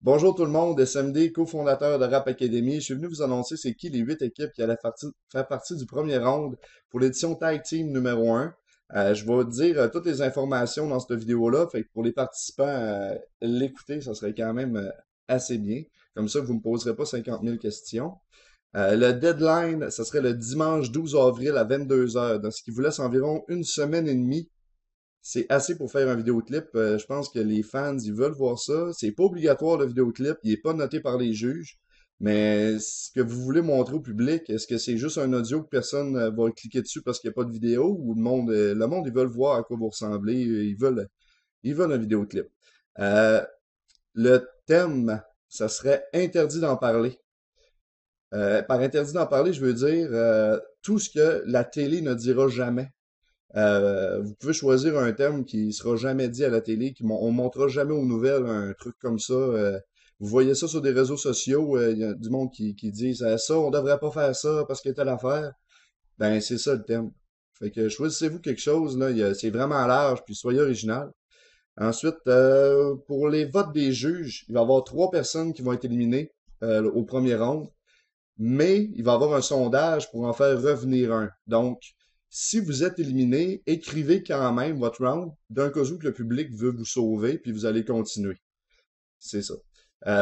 Bonjour tout le monde, SMD, cofondateur de Rap Academy. Je suis venu vous annoncer c'est qui les 8 équipes qui allaient faire partie du premier round pour l'édition Tag Team numéro 1. Je vais dire toutes les informations dans cette vidéo-là. Fait que pour les participants, l'écouter, ça serait quand même assez bien. Comme ça, vous ne me poserez pas 50 000 questions. Le deadline, ça serait le dimanche 12 avril à 22 heures, donc ce qui vous laisse environ une semaine et demie. C'est assez pour faire un vidéoclip. Je pense que les fans, ils veulent voir ça. C'est pas obligatoire le vidéoclip, il est pas noté par les juges. Mais ce que vous voulez montrer au public, est-ce que c'est juste un audio que personne va cliquer dessus parce qu'il n'y a pas de vidéo ou le monde, ils veulent voir à quoi vous ressemblez, ils veulent un vidéoclip. Euh, le thème, ça serait interdit d'en parler. Par interdit d'en parler, je veux dire tout ce que la télé ne dira jamais. Vous pouvez choisir un thème qui sera jamais dit à la télé, on montrera jamais aux nouvelles un truc comme ça. Vous voyez ça sur des réseaux sociaux, il y a du monde qui dit ça, on devrait pas faire ça parce qu'il y a telle affaire. Ben c'est ça le thème. Fait que choisissez-vous quelque chose, là, c'est vraiment large, puis soyez original. Ensuite, pour les votes des juges, il va y avoir 3 personnes qui vont être éliminées au premier round, mais il va y avoir un sondage pour en faire revenir un. Donc, si vous êtes éliminé, écrivez quand même votre round d'un cas où que le public veut vous sauver, puis vous allez continuer. C'est ça.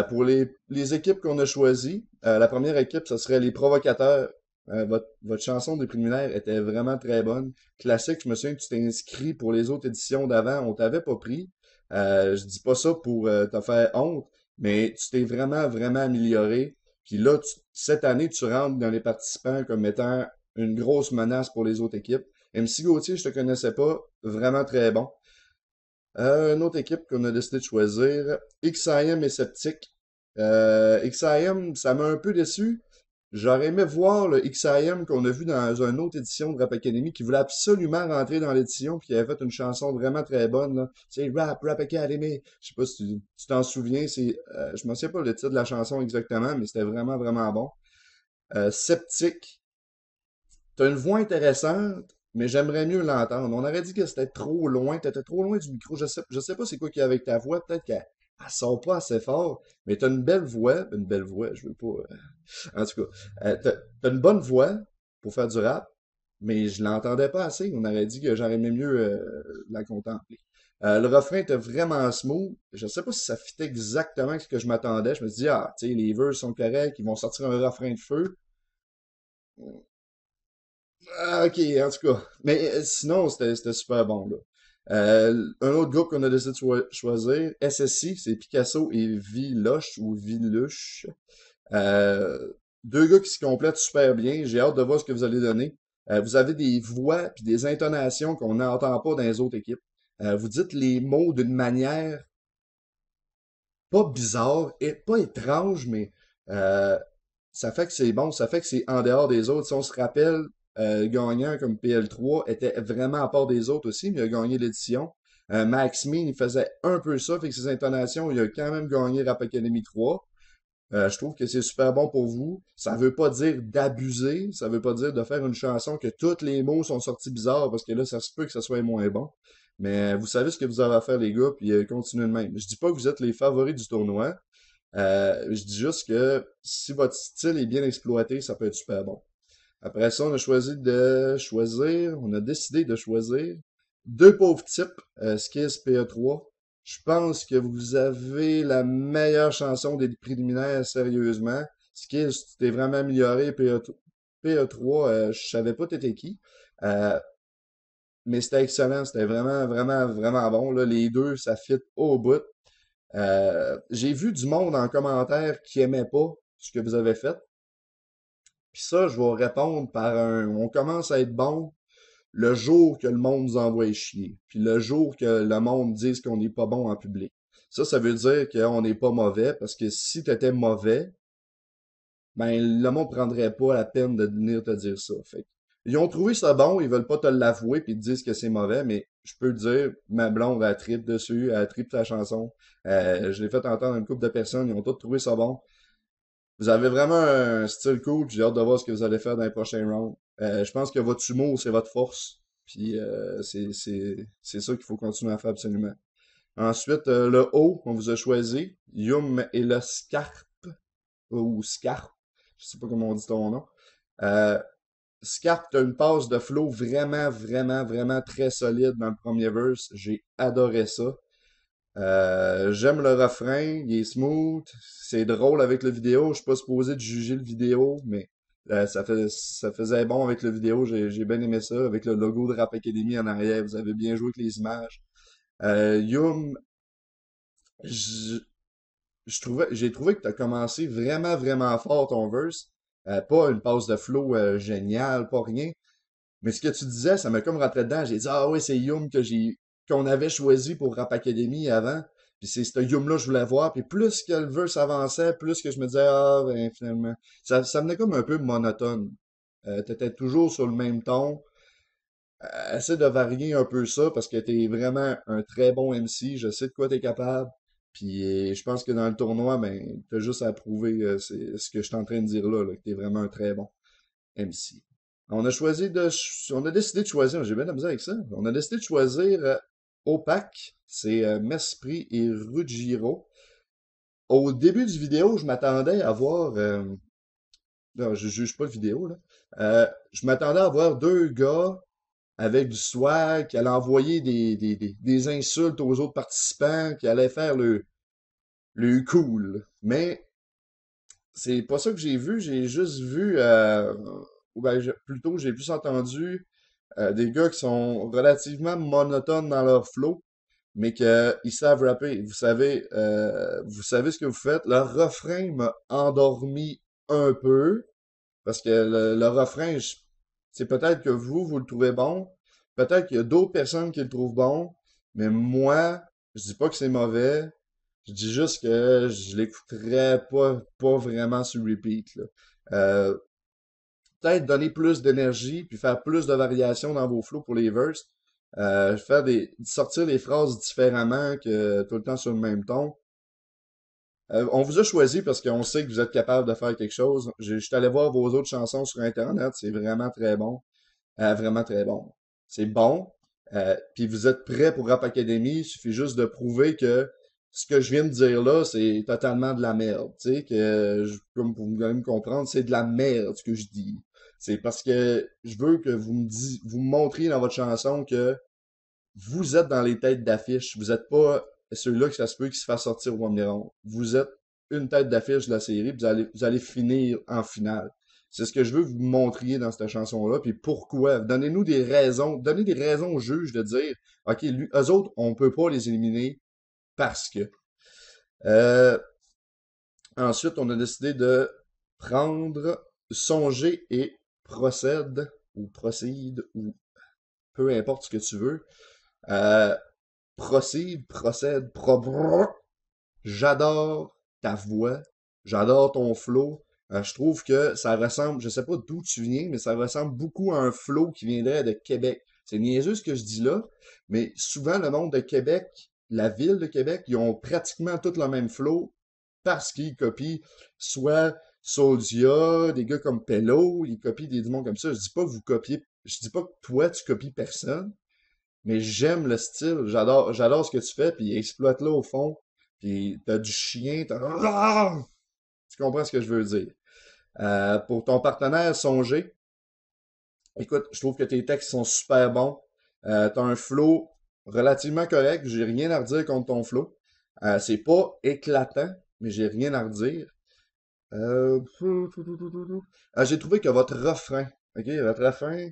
Pour les équipes qu'on a choisies, la première équipe, ce serait les provocateurs. Votre chanson des préliminaires était vraiment très bonne. Classique, je me souviens que tu t'es inscrit pour les autres éditions d'avant, on t'avait pas pris. Je dis pas ça pour te faire honte, mais tu t'es vraiment, vraiment amélioré. Puis là, cette année, tu rentres dans les participants comme étant une grosse menace pour les autres équipes. MC Gauthier, je te connaissais pas, vraiment très bon. Une autre équipe qu'on a décidé de choisir, XIM et Sceptique. XIM, ça m'a un peu déçu. J'aurais aimé voir le XIM qu'on a vu dans une autre édition de Rap Academy qui voulait absolument rentrer dans l'édition puis qui avait fait une chanson vraiment très bonne, là. C'est Rap Academy. Je sais pas si tu t'en souviens, je me souviens pas le titre de la chanson exactement, mais c'était vraiment, vraiment bon. Sceptique, t'as une voix intéressante, mais j'aimerais mieux l'entendre. On aurait dit que c'était trop loin, t'étais trop loin du micro. Je sais pas c'est quoi qu'il y a avec ta voix. Peut-être qu'elle sort pas assez fort, mais t'as une belle voix, je veux pas. En tout cas, t'as une bonne voix pour faire du rap, mais je l'entendais pas assez. On aurait dit que j'aurais aimé mieux la contempler. Le refrain était vraiment smooth. Je sais pas si ça fitait exactement avec ce que je m'attendais. Je me suis dit, ah, tu sais, les verses sont corrects, ils vont sortir un refrain de feu. Ah, ok, en tout cas. Mais sinon, c'était super bon, là. Un autre groupe qu'on a décidé de choisir, SSI, c'est Picasso et Viloche ou Viluche. Euh, Deux gars qui se complètent super bien. J'ai hâte de voir ce que vous allez donner. Vous avez des voix puis des intonations qu'on n'entend pas dans les autres équipes. Vous dites les mots d'une manière pas bizarre et pas étrange, mais euh, ça fait que c'est bon, ça fait que c'est en dehors des autres. Si on se rappelle, le gagnant comme PL3 était vraiment à part des autres aussi, mais il a gagné l'édition. Max Mean, il faisait un peu ça, fait que ses intonations, il a quand même gagné Rap Academy 3. Je trouve que c'est super bon pour vous. Ça veut pas dire d'abuser, ça veut pas dire de faire une chanson que tous les mots sont sortis bizarres, parce que là, ça se peut que ça soit moins bon. Mais vous savez ce que vous avez à faire, les gars, puis continuez de même. Je dis pas que vous êtes les favoris du tournoi. Je dis juste que si votre style est bien exploité, ça peut être super bon. Après ça, on a décidé de choisir deux pauvres types, Skizz PE3. Je pense que vous avez la meilleure chanson des préliminaires, sérieusement. Skizz, tu t'es vraiment amélioré. PE3, je savais pas t'étais qui. Euh, mais c'était excellent, c'était vraiment, vraiment, vraiment bon. Là, les deux, ça fit au bout. J'ai vu du monde en commentaire qui aimait pas ce que vous avez fait. Puis ça, je vais répondre par on commence à être bon le jour que le monde nous envoie chier. Puis le jour que le monde dise qu'on n'est pas bon en public. Ça veut dire qu'on n'est pas mauvais, parce que si t'étais mauvais, ben le monde prendrait pas la peine de venir te dire ça. Fait que, ils ont trouvé ça bon, ils veulent pas te l'avouer puis te disent que c'est mauvais, mais je peux te dire, ma blonde a trip dessus, elle tripe ta chanson. Je l'ai fait entendre à une couple de personnes, ils ont tous trouvé ça bon. Vous avez vraiment un style cool, puis j'ai hâte de voir ce que vous allez faire dans les prochains rounds. Je pense que votre humour, c'est votre force. Puis c'est ça qu'il faut continuer à faire absolument. Ensuite, le haut, on vous a choisi. Yum et le Scarp, ou Scarp, je sais pas comment on dit ton nom. Euh, Scarp, t'as une passe de flow vraiment, vraiment, vraiment très solide dans le premier verse. J'ai adoré ça. J'aime le refrain, il est smooth, c'est drôle avec le vidéo. Je suis pas supposé de juger le vidéo, mais ça faisait bon avec le vidéo. J'ai bien aimé ça, avec le logo de Rap Academy en arrière. Vous avez bien joué avec les images. Yum, j- j'ai trouvé que tu as commencé vraiment, vraiment fort ton verse. Pas une passe de flow géniale, pas rien. Mais ce que tu disais, ça m'a comme rentré dedans. J'ai dit, ah oui, c'est Yum qu'on avait choisi pour Rap Academy avant. Puis c'est ce Yum-là que je voulais voir. Puis plus que le verse avançait, plus que je me disais, ah, ben finalement. Ça venait comme un peu monotone. T'étais toujours sur le même ton. Essaie de varier un peu ça parce que t'es vraiment un très bon MC. Je sais de quoi t'es capable. Puis je pense que dans le tournoi, ben, t'as juste à prouver c'est ce que je suis en train de dire là, que t'es vraiment un très bon MC. On a décidé de choisir, j'ai bien de la misère avec ça. On a décidé de choisir Opac, c'est Mesprit et Ruggiero. Au début du vidéo, je m'attendais à voir, non, je juge pas le vidéo là. Je m'attendais à voir deux gars avec du swag, qui allaient envoyer des insultes aux autres participants, qui allaient faire le cool. Mais c'est pas ça que j'ai vu, j'ai juste vu, ou ben, plutôt j'ai plus entendu des gars qui sont relativement monotones dans leur flow, mais qu'ils savent rapper. Vous savez ce que vous faites. Le refrain m'a endormi un peu, parce que le refrain, c'est peut-être que vous le trouvez bon, peut-être qu'il y a d'autres personnes qui le trouvent bon, mais moi, je dis pas que c'est mauvais, je dis juste que je l'écouterais pas vraiment sur repeat, là. Euh, Peut-être donner plus d'énergie, puis faire plus de variations dans vos flows pour les verses. Sortir les phrases différemment que tout le temps sur le même ton. On vous a choisi parce qu'on sait que vous êtes capable de faire quelque chose. Je suis allé voir vos autres chansons sur Internet, c'est vraiment très bon. Vraiment très bon. C'est bon. Puis vous êtes prêts pour Rap Academy, il suffit juste de prouver que ce que je viens de dire là, c'est totalement de la merde. Tu sais, comme vous allez me comprendre, c'est de la merde ce que je dis. C'est parce que je veux que vous me montriez dans votre chanson que vous êtes dans les têtes d'affiche. Vous êtes pas ceux-là que ça se peut qui se fassent sortir au premier round. Vous êtes une tête d'affiche de la série, puis vous allez finir en finale. C'est ce que je veux que vous me montriez dans cette chanson-là, puis pourquoi. Donnez-nous des raisons, donnez des raisons au juge de dire, OK, eux autres, on peut pas les éliminer parce que. Euh, Ensuite, on a décidé de prendre Songer et Procède, ou Procède, ou peu importe ce que tu veux. Euh, procède, j'adore ta voix, j'adore ton flow. Je trouve que ça ressemble, je sais pas d'où tu viens, mais ça ressemble beaucoup à un flow qui viendrait de Québec. C'est niaiseux ce que je dis là, mais souvent le monde de Québec, la ville de Québec, ils ont pratiquement tout le même flow parce qu'ils copient soit Soulja, des gars comme Pello, ils copient des démons comme ça. Je dis pas que vous copiez, je dis pas que toi tu copies personne, mais j'aime le style, j'adore ce que tu fais, puis exploite-le au fond, puis t'as du chien, tu comprends ce que je veux dire. Pour ton partenaire Songer, écoute, je trouve que tes textes sont super bons. T'as un flow relativement correct, j'ai rien à redire contre ton flow. C'est pas éclatant, mais j'ai rien à redire. Euh, j'ai trouvé que votre refrain, ok, votre refrain,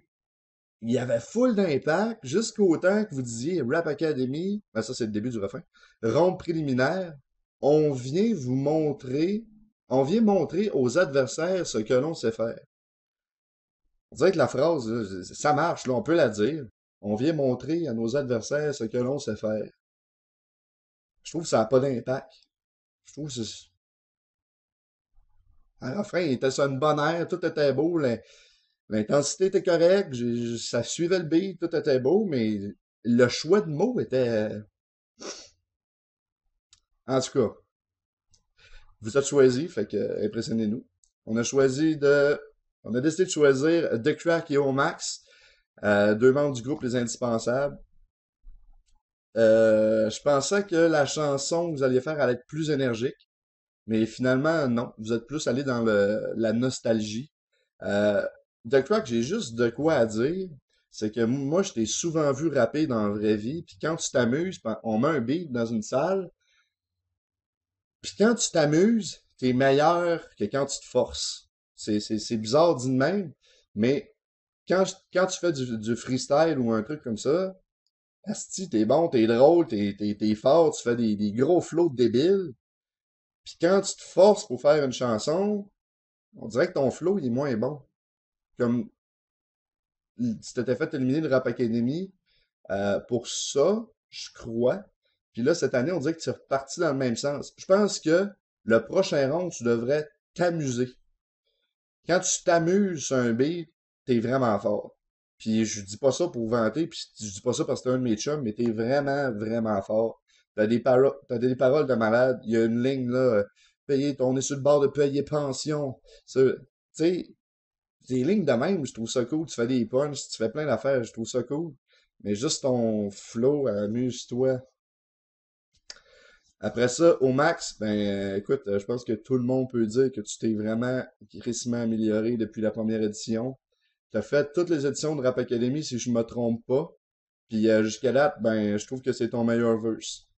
il y avait full d'impact jusqu'au temps que vous disiez Rap Academy, ben ça c'est le début du refrain, ronde préliminaire, on vient vous montrer, on vient montrer aux adversaires ce que l'on sait faire. On dirait que la phrase, là, ça marche, là, on peut la dire. On vient montrer à nos adversaires ce que l'on sait faire. Je trouve que ça n'a pas d'impact. Je trouve que un refrain, il était sur une bonne air, tout était beau, l'intensité était correcte, ça suivait le beat, tout était beau, mais le choix de mots était. En tout cas, vous êtes choisi, fait que impressionnez-nous. On a choisi de. On a décidé de choisir The Crack et Omax, deux membres du groupe Les Indispensables. Je pensais que la chanson que vous alliez faire allait être plus énergique, mais finalement, non. Vous êtes plus allé dans la nostalgie. Euh, de quoi que j'ai juste de quoi à dire, c'est que moi, je t'ai souvent vu rapper dans la vraie vie, puis quand tu t'amuses, on met un beat dans une salle, puis quand tu t'amuses, t'es meilleur que quand tu te forces. C'est bizarre dit de même, mais quand tu fais du freestyle ou un truc comme ça, asti, t'es bon, t'es drôle, t'es fort, tu fais des gros flots de débiles. Puis quand tu te forces pour faire une chanson, on dirait que ton flow, il est moins bon. Comme tu t'étais fait éliminer de Rap Academy pour ça, je crois. Puis là, cette année, on dirait que tu es reparti dans le même sens. Je pense que le prochain round, tu devrais t'amuser. Quand tu t'amuses sur un beat, t'es vraiment fort. Puis je dis pas ça pour vanter, puis je dis pas ça parce que t'es un de mes chums, mais t'es vraiment, vraiment fort. T'as des paroles de malade. Il y a une ligne là, on est sur le bord de payer pension. Tu sais, des lignes de même, je trouve ça cool. Tu fais des punches, tu fais plein d'affaires, je trouve ça cool. Mais juste ton flow, amuse-toi. Après ça, au max, ben écoute, je pense que tout le monde peut dire que tu t'es vraiment crissement amélioré depuis la première édition. T'as fait toutes les éditions de Rap Academy, si je me trompe pas. Puis jusqu'à date, ben je trouve que c'est ton meilleur verse.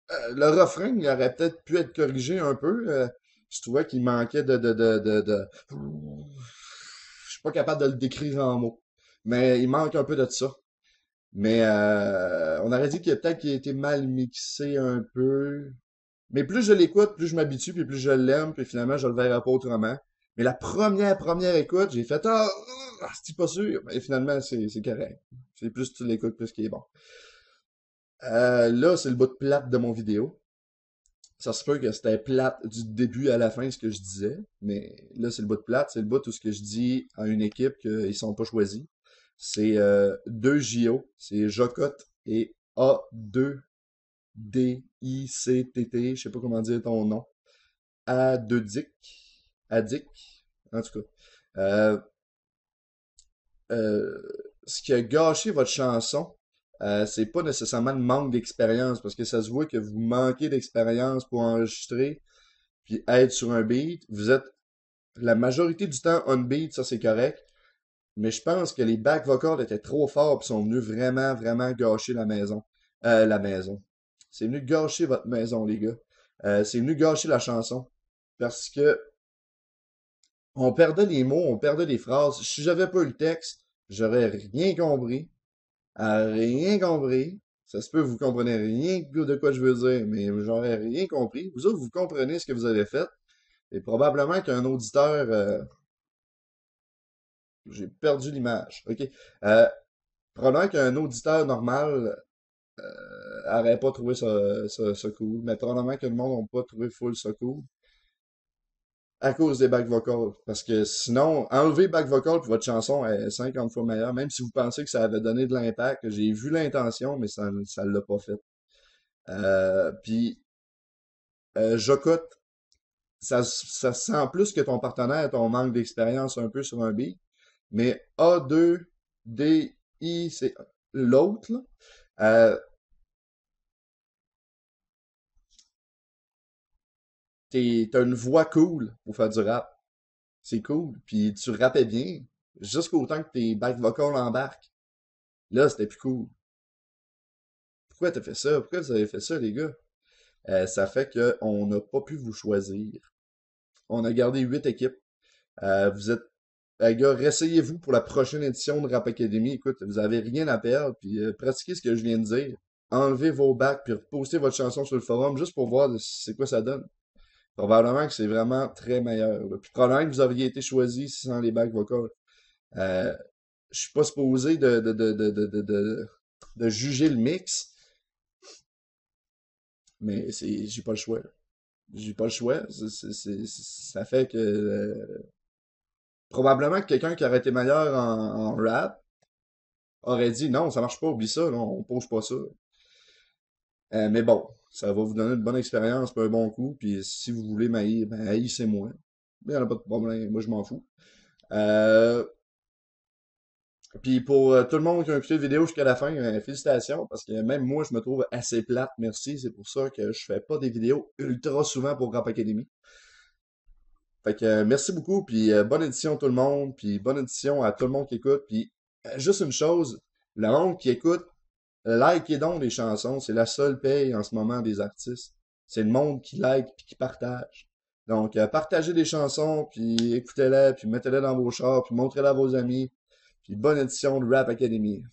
Le refrain, il aurait peut-être pu être corrigé un peu. Je trouvais qu'il manquait de... Je suis pas capable de le décrire en mots. Mais il manque un peu de ça. Mais on aurait dit qu'il a peut-être qu'il a été mal mixé un peu. Mais plus je l'écoute, plus je m'habitue, puis plus je l'aime, puis finalement, je le verrai pas autrement. Mais la première écoute, j'ai fait c'est pas sûr. Et finalement, c'est correct. C'est plus tu l'écoutes, plus qu'il est bon. Là, c'est le bout de plate de mon vidéo. Ça se peut que c'était plate du début à la fin, ce que je disais. Mais là, c'est le bout de plate. C'est le bout où ce que je dis à une équipe qu'ils sont pas choisis. C'est deux JO. C'est Jocotte et A2DICTT. Je sais pas comment dire ton nom. A2DIC. Addic. En tout cas. Euh, euh, Ce qui a gâché votre chanson, c'est pas nécessairement le manque d'expérience, parce que ça se voit que vous manquez d'expérience pour enregistrer puis être sur un beat. Vous êtes la majorité du temps on beat, ça c'est correct. Mais je pense que les back vocals étaient trop forts et sont venus vraiment, vraiment gâcher la maison. La maison. C'est venu gâcher votre maison, les gars. C'est venu gâcher la chanson. Parce que on perdait les mots, on perdait les phrases. Si j'avais pas eu le texte, j'aurais rien compris. Rien compris. Ça se peut, vous comprenez rien de quoi je veux dire, mais j'aurais rien compris. Vous autres, vous comprenez ce que vous avez fait. Et probablement qu'un auditeur, j'ai perdu l'image. OK. Euh, Probablement qu'un auditeur normal aurait pas trouvé ça cool, mais probablement que le monde n'a pas trouvé full ça cool à cause des back vocals. Parce que sinon, enlever back vocal puis votre chanson est 50 fois meilleure, même si vous pensez que ça avait donné de l'impact. J'ai vu l'intention, mais ça l'a pas fait. Puis, Jocotte, ça sent plus que ton partenaire, ton manque d'expérience un peu sur un beat, mais A2DI, c'est l'autre, là. T'as une voix cool pour faire du rap. C'est cool. Puis tu rappais bien. Jusqu'au temps que tes back vocals embarquent. Là, c'était plus cool. Pourquoi t'as fait ça? Pourquoi vous avez fait ça, les gars? Ça fait qu'on n'a pas pu vous choisir. On a gardé 8 équipes. Vous êtes, les gars, réessayez-vous pour la prochaine édition de Rap Academy. Écoute, vous avez rien à perdre. Puis pratiquez ce que je viens de dire. Enlevez vos bacs, puis postez votre chanson sur le forum juste pour voir c'est quoi ça donne. Probablement que c'est vraiment très meilleur, là. Puis probablement que vous auriez été choisi sans les bacs vocaux. Euh, je suis pas supposé de juger le mix, mais j'ai pas le choix, là. J'ai pas le choix. Ça fait que probablement que quelqu'un qui aurait été meilleur en rap aurait dit non, ça marche pas, oublie ça, là, on pose pas ça. Mais bon, ça va vous donner une bonne expérience, puis un bon coup, puis si vous voulez m'haïr, ben haïssez-moi. Il n'y en a pas de problème, moi je m'en fous. Euh, Puis pour tout le monde qui a écouté la vidéo jusqu'à la fin, félicitations, parce que même moi, je me trouve assez plate, merci. C'est pour ça que je fais pas des vidéos ultra souvent pour Rap Academy. Fait que merci beaucoup, puis bonne édition tout le monde, puis bonne édition à tout le monde qui écoute. Puis juste une chose, le monde qui écoute, likez donc les chansons, c'est la seule paye en ce moment des artistes. C'est le monde qui like puis qui partage. Donc partagez des chansons, puis écoutez-les, puis mettez-les dans vos chars, puis montrez-les à vos amis. Puis bonne édition de Rap Academy.